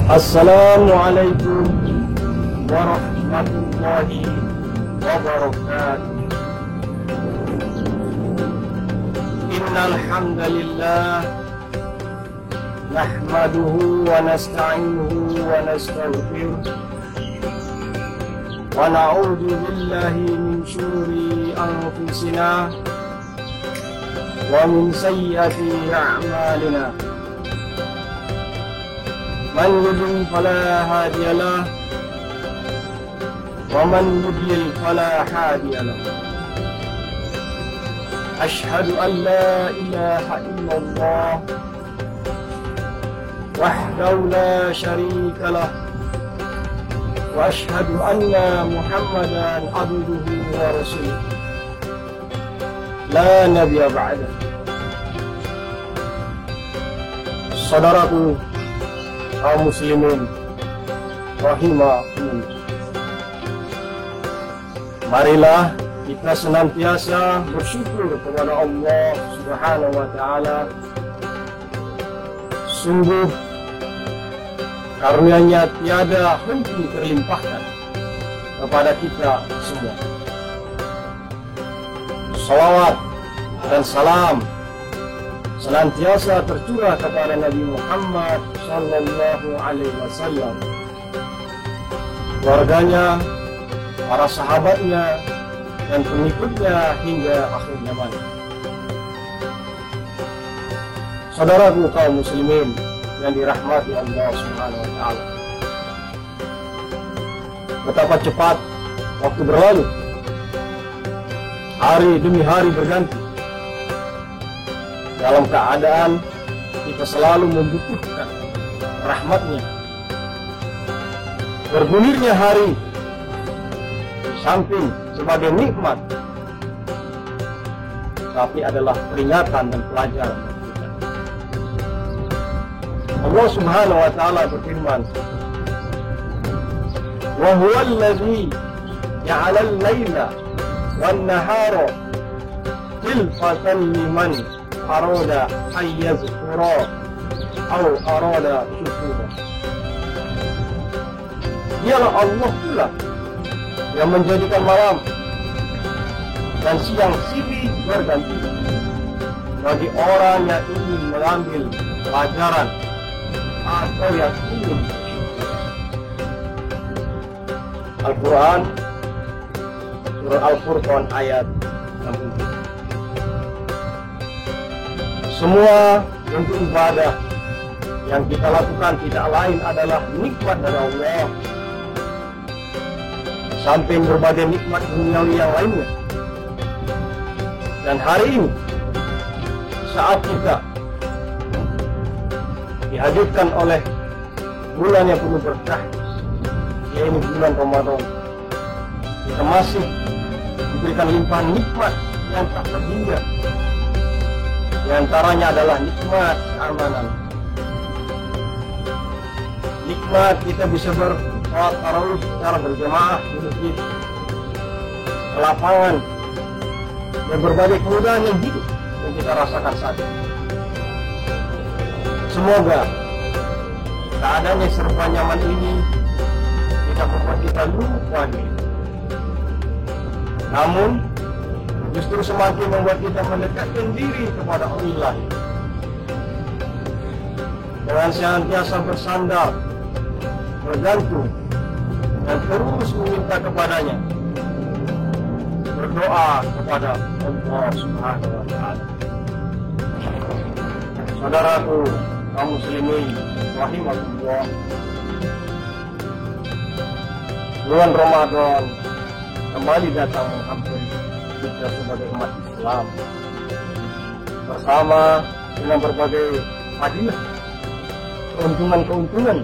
Assalamualaikum warahmatullahi wabarakatuh. Innal hamdalillah nahmaduhu wa nasta'inuhu wa nastaghfiruh wa na'udzu billahi min syururi anfusina wa min sayyiati a'malina. Man yudlil fala hadiya lahu wa man yudlil fala hadiya lahu. Ashhadu an la ilaha illallah wahdahu la syarika lah wa ashhadu anna Muhammadan abduhu wa rasuluh la nabiyya ba'da. Saudaraku kaum muslimin rahimakumullah, marilah kita senantiasa bersyukur kepada Allah Subhanahu wa taala. Sungguh karunia-Nya tiada henti terlimpahkan kepada kita semua. Salawat dan salam senantiasa tercurah kepada Nabi Muhammad sallallahu alaihi wasallam, keluarganya, para sahabatnya, dan pengikutnya hingga akhir zaman. Saudaraku kaum muslimin yang dirahmati Allah Subhanahu wa taala, betapa cepat waktu berlalu, hari demi hari berganti. Dalam keadaan kita selalu membutuhkan rahmat-Nya. Bergulirnya hari di samping sebagai nikmat, tapi adalah peringatan dan pelajaran bagi kita. Allah Subhanahu wa taala berfirman, "Wa huwa allazi ja'ala al-laila wan-nahara khilfatan liman arada ayyazkura atau arada syukura." Dialah Allah pula yang menjadikan malam dan siang silih berganti bagi orang yang ingin mengambil pelajaran atau yang ingin bersyukur. Al-Quran Surah Al-Furqan ayat 60. Semua bentuk ibadah yang kita lakukan tidak lain adalah nikmat dari Allah, samping berbagai nikmat duniawi yang lainnya. Dan hari ini, saat kita dihadirkan oleh bulan yang penuh berkah, yaitu bulan Ramadan, kita masih diberikan limpahan nikmat yang tak terhingga. Di antaranya adalah nikmat keamanan. Nikmat kita bisa bersolat tarawih secara berjamaah di masjid, ke lapangan, dan berbagai kemudahan yang hidup yang kita rasakan saat ini. Semoga keadaan yang serba nyaman ini tidak membuat kita lupa diri, namun justru semakin membuat kita mendekatkan diri kepada Allah dengan senantiasa bersandar, bergantung, dan terus meminta kepadanya, berdoa kepada Allah Subhanahu wa taala. Saudaraku kaum muslimin rahimakumullah, bulan Ramadan kembali datang menghampiri kita sebagai umat Islam, bersama dengan berbagai fadilah, keuntungan-keuntungan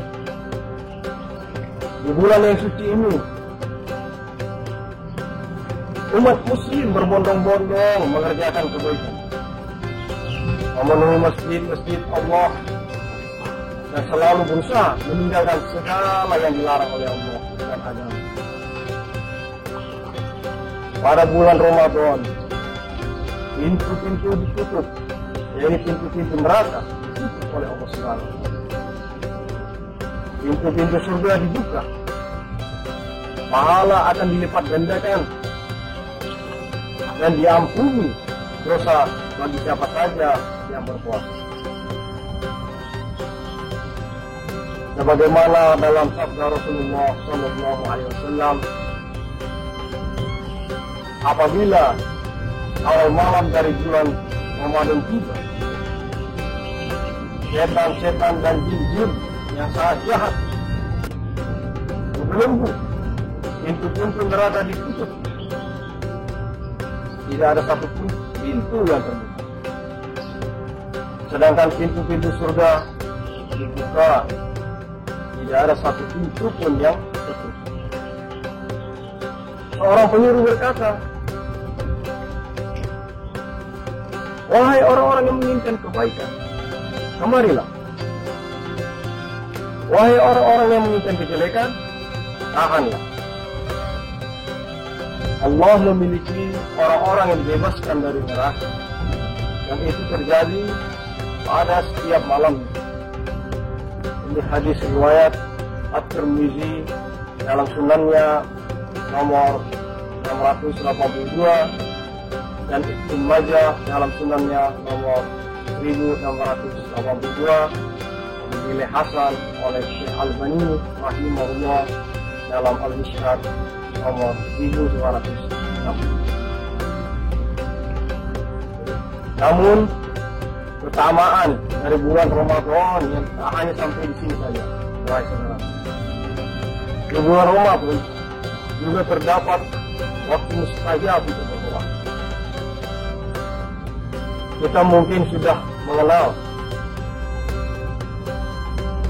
di bulan yang suci ini. Umat muslim berbondong-bondong mengerjakan kebaikan, memenuhi masjid-masjid Allah, dan selalu berusaha meninggalkan segala yang dilarang oleh Allah dan agama. Pada bulan Ramadan, pintu-pintu ditutup, yaitu pintu-pintu neraka ditutup oleh Allah SWT. pintu-pintu surga dibuka, pahala akan dilipat gandakan, dan diampuni dosa bagi siapa saja yang berpuasa. Sebagaimana dalam sabda Rasulullah SAW, apabila awal malam dari bulan Ramadan tiba, setan-setan dan jin-jin yang sangat jahat berbelenggu, pintu-pintu neraka ditutup, tidak ada satupun pintu yang terbuka, sedangkan pintu-pintu surga dibuka, tidak ada satu pintu pun yang tertutup. Seorang penyuruh berkata, "Wahai orang-orang yang menginginkan kebaikan, kemarilah. Wahai orang-orang yang menginginkan kejelekan, tahanlah." Allah memiliki orang-orang yang dibebaskan dari neraka, dan itu terjadi pada setiap malam. Ini hadis riwayat At-Tirmizi dalam sunannya nomor 682, dan Ibnu Majah dalam sunannya nomor 1682, dinilai hasan oleh Syekh Albani rahimahullah dalam Al-Mishkat nomor 1206. Namun keutamaan dari bulan Ramadan yang tak hanya sampai di sini saja, wahai saudara. Di bulan Ramadan juga terdapat waktu mustajab untuk berdoa. Kita mungkin sudah mengenal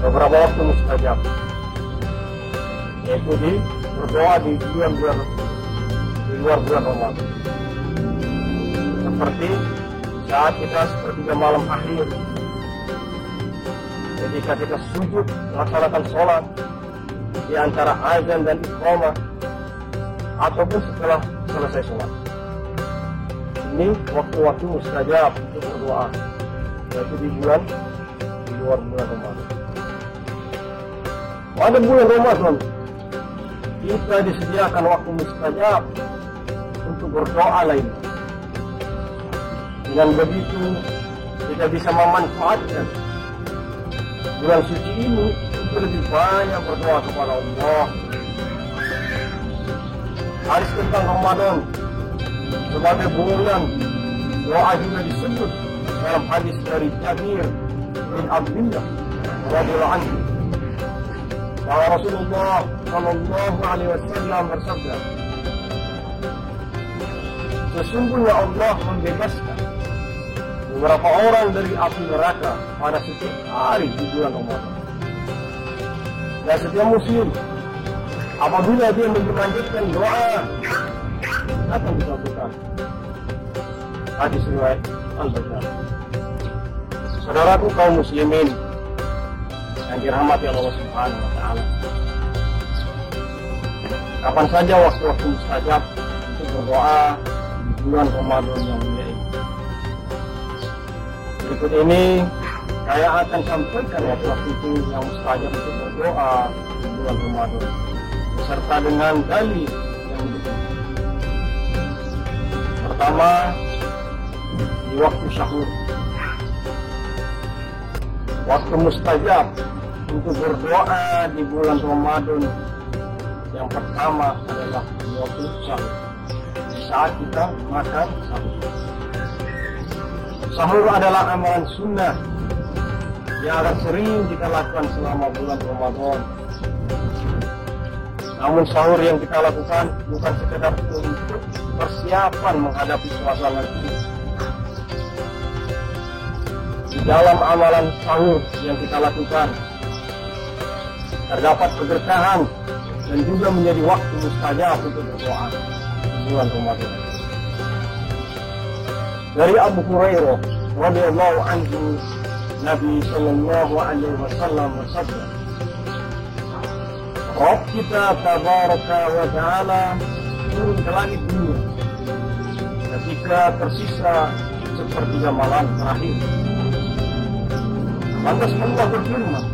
beberapa waktu mustajab, yaitu berdoa di bulan-bulan di luar bulan Ramadan, seperti saat kita sepertiga malam akhir, ketika kita sujud melaksanakan sholat di antara azan dan iqamah, ataupun setelah selesai sholat. Ini waktu-waktu mustajab untuk berdoa, yaitu di luar bulan Ramadan. Pada bulan Ramadan kita disediakan waktu mustajab untuk berdoa lainnya. Dengan begitu kita bisa memanfaatkan bulan suci ini untuk lebih banyak berdoa kepada Allah. Hadis tentang Ramadan sebagai bulan doa juga disebut dalam hadis dari Jabir bin Abdullah radhiyallahu anhu, bahwa Rasulullah sallallahu alaihi wasallam bersabda, sesungguhnya Allah membebaskan beberapa orang dari api neraka pada setiap hari di bulan Ramadan. Dan setiap muslim apabila dia melanjutkan doa akan dikabulkan. Hadis riwayat Al-Bukhari. Saudaraku kaum muslimin yang dirahmati Allah Subhanahu wa taala, kapan saja waktu-waktu mustajab untuk berdoa di bulan Ramadan yang mulia ini. Berikut ini saya akan sampaikan waktu-waktu itu yang mustajab untuk berdoa di bulan Ramadan, beserta dengan dalil yang mendukung. Pertama, di waktu sahur. Waktu mustajab untuk berdoa di bulan Ramadan yang pertama adalah di waktu sahur, saat kita makan sahur. Sahur adalah amalan sunnah yang akan sering kita lakukan selama bulan Ramadan. Namun sahur yang kita lakukan bukan sekedar untuk persiapan menghadapi suasana ini. Di dalam amalan sahur yang kita lakukan terdapat keberkahan dan juga menjadi waktu mustajab untuk berdoa di bulan Ramadan. Dari Abu Hurairah radhiyallahu anhu, Nabi sallallahu alaihi wasallam bersabda, Rabb kita tabaraka wa ta'ala turun ke langit dunia ketika tersisa sepertiga malam terakhir. Lantas Allah berfirman,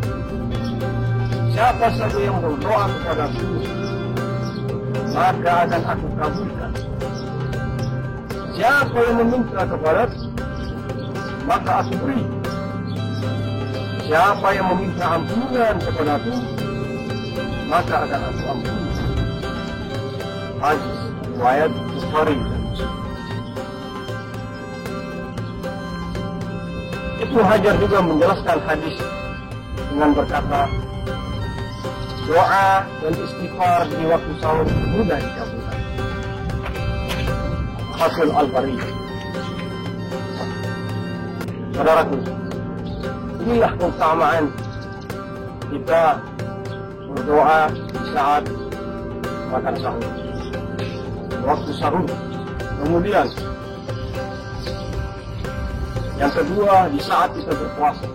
siapa saja yang berdoa kepadaku, maka akan aku kabulkan. Siapa yang meminta kepadaku, maka aku beri. Siapa yang meminta ampunan kepadaku, maka akan aku ampuni. Hadis riwayat Bukhari. Ibnu Hajar juga menjelaskan hadis dengan berkata, doa dan istighfar di waktu sahur mudah dikabulkan. Hasil Al-Bari. Saudaraku, inilah keutamaan kita berdoa di saat makan sahur, waktu sahur. Kemudian yang kedua, di saat kita berpuasa,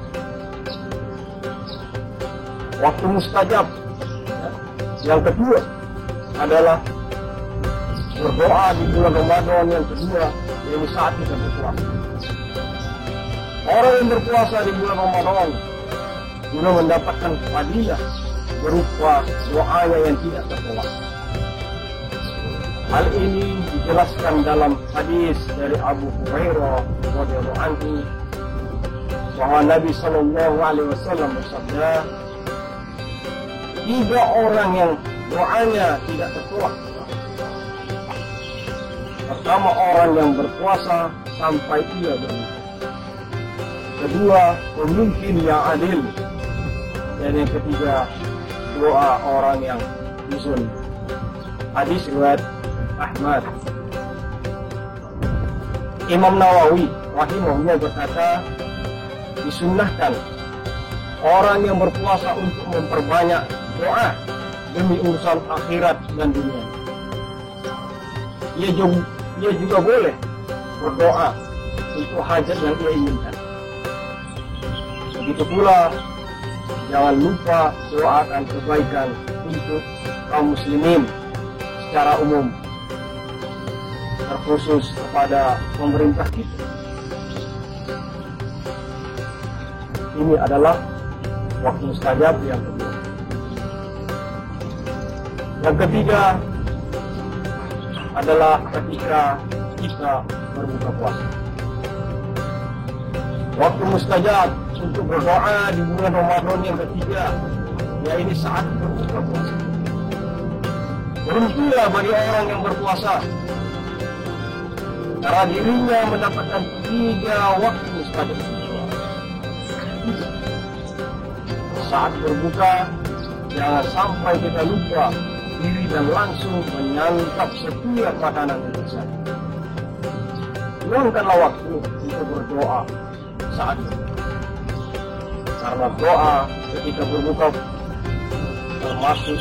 waktu mustajab. Yang kedua adalah berdoa di bulan Ramadan yang kedua, yaitu saat kita berpuasa. Orang yang berpuasa di bulan Ramadan juga mendapatkan fadilah berupa doanya yang tidak tertolak. Hal ini dijelaskan dalam hadis dari Abu Hurairah radhiyallahu anhu bahwa Nabi Shallallahu Alaihi Wasallam bersabda, 3 orang yang doanya tidak tertolak. Pertama, orang yang berpuasa sampai ia berbuka. Kedua, pemimpin yang adil. Dan yang ketiga, doa orang yang dizun. Hadis riwayat Ahmad. Imam Nawawi rahimahullah berkata, disunnahkan orang yang berpuasa untuk memperbanyak doa demi urusan akhirat dan dunia. Ia juga boleh berdoa untuk hajat yang ia inginkan. Begitu pula jangan lupa doakan kebaikan untuk kaum muslimin secara umum, terkhusus kepada pemerintah kita. Ini adalah waktu mustajab yang kedua. Yang ketiga adalah ketika kita berbuka puasa. Waktu mustajab untuk berdoa di bulan Ramadan yang ketiga, yaitu saat berbuka puasa. Beruntunlah bagi orang yang berpuasa, karena dirinya mendapatkan 3 waktu mustajab. Saat berbuka, jangan sampai kita lupa diri dan langsung menyantap setiap makanan yang besar. Luangkanlah waktu untuk berdoa saat berbuka. Karena doa ketika berbuka termasuk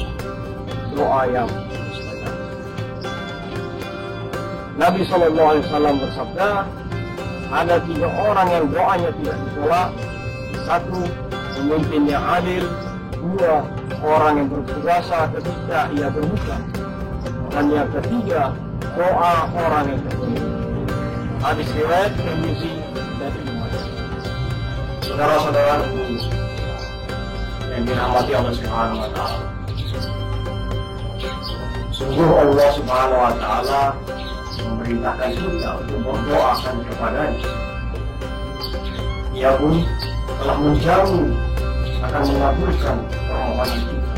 doa yang mustajab. Nabi SAW bersabda, ada 3 orang yang doanya tidak ditolak. 1, pemimpin yang adil. 2, orang yang berpuasa ketika ia berbuka. Dan yang ketiga, doa orang yang terbuka. Hadis riwayat Tirmizi dan Ibnu Majah. Saudara-saudaraku yang dirahmati Allah Subhanahu wa taala. Sungguh Allah Subhanahu wa taala memerintahkan kita untuk berdoakan kepadanya. Ia pun telah menjamin akan mengabulkan permohonan kita.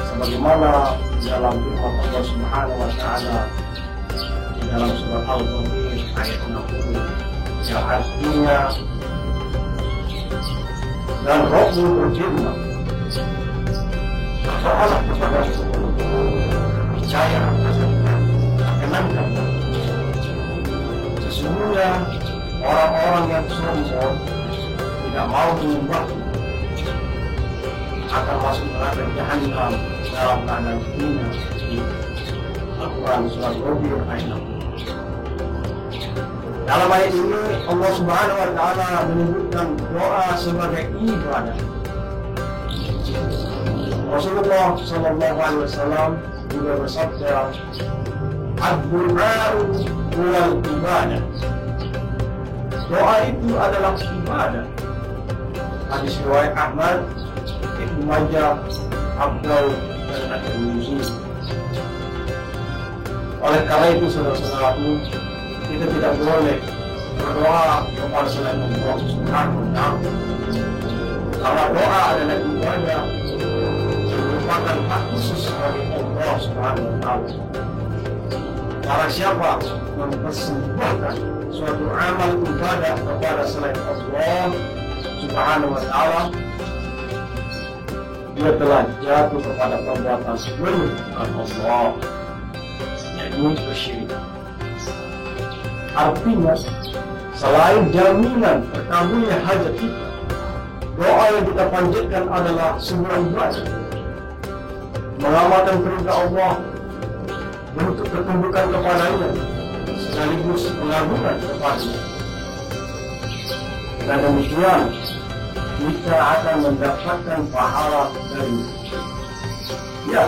Sebagaimana dalam firman Allah Subhanahu wa taala di dalam surat Al-Ghafir ayat 60 yang artinya, dan Rabbul berfirman, berdoalah kepada percaya kenankan. Sesungguhnya orang-orang yang sombong tidak mau menyembah akan masuk neraka Jahannam dalam keadaan hina. Al-Quran surat Al-Ghafir ayat 60. Dalam ayat ini Allah Subhanahu wa taala menyebutkan doa sebagai ibadah. Rasulullah sallallahu alaihi wasallam juga bersabda, ad-du'a'u huwal ibadah. Doa itu adalah ibadah. Hadis riwayat Ahmad Ibnu Majah, Abdul dan At-Tirmidzi. Oleh karena itu saudara-saudaraku, kita tidak boleh berdoa kepada selain Allah Subhanahu wa Ta'ala. Karena doa adalah ibadah yang merupakan hak khusus dari Allah Subhanahu wa Ta'ala. Barang siapa mempersembahkan suatu amal ibadah kepada selain Allah Subhanahu wa Ta'ala, dia telah jatuh kepada perbuatan syirik dengan Allah, yakni syirik. Artinya, selain jaminan terkabulnya hajat kita, doa yang kita panjatkan adalah sebuah ibadah, mengamalkan perintah Allah, untuk ketundukan kepadanya, sekaligus mengagungkan kepadanya. Dan demikian, kita akan mendapatkan pahala dari ya,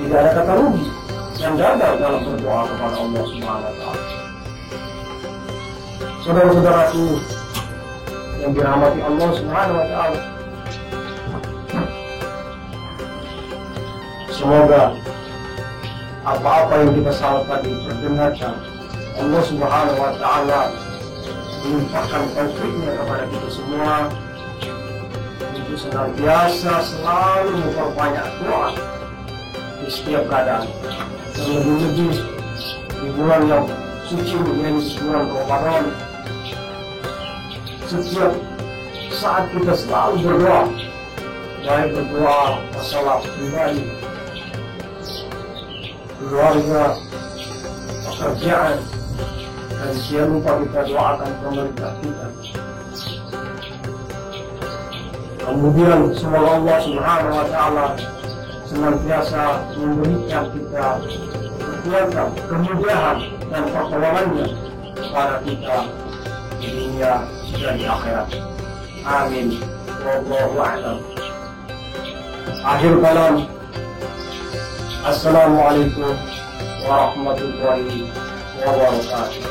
tidak ada kata rugi yang gagal dalam berdoa kepada Allah Subhanahu wa Ta'ala. Saudara-saudaraku yang dirahmati Allah Subhanahu wa Ta'ala, semoga apa-apa yang kita salat tadi perdengarkan Allah Subhanahu wa Ta'ala melimpahkan taufiknya kepada kita semua untuk senantiasa selalu memperbanyak doa di setiap keadaan, terlebih-lebih di bulan yang suci ini, bulan Ramadan. Setiap saat kita selalu berdoa, baik berdoa masalah pribadi, keluarga, pekerjaan, dan jangan lupa kita doakan pemerintah kita. Kemudian semoga Allah Subhanahu wa Ta'ala senantiasa memberikan kita kekuatan, kemudahan dan pertolongannya kepada kita di dunia dan di akhirat. Amin. Wallahu a'lam. Akhir kalam. Assalamualaikum warahmatullahi wabarakatuh.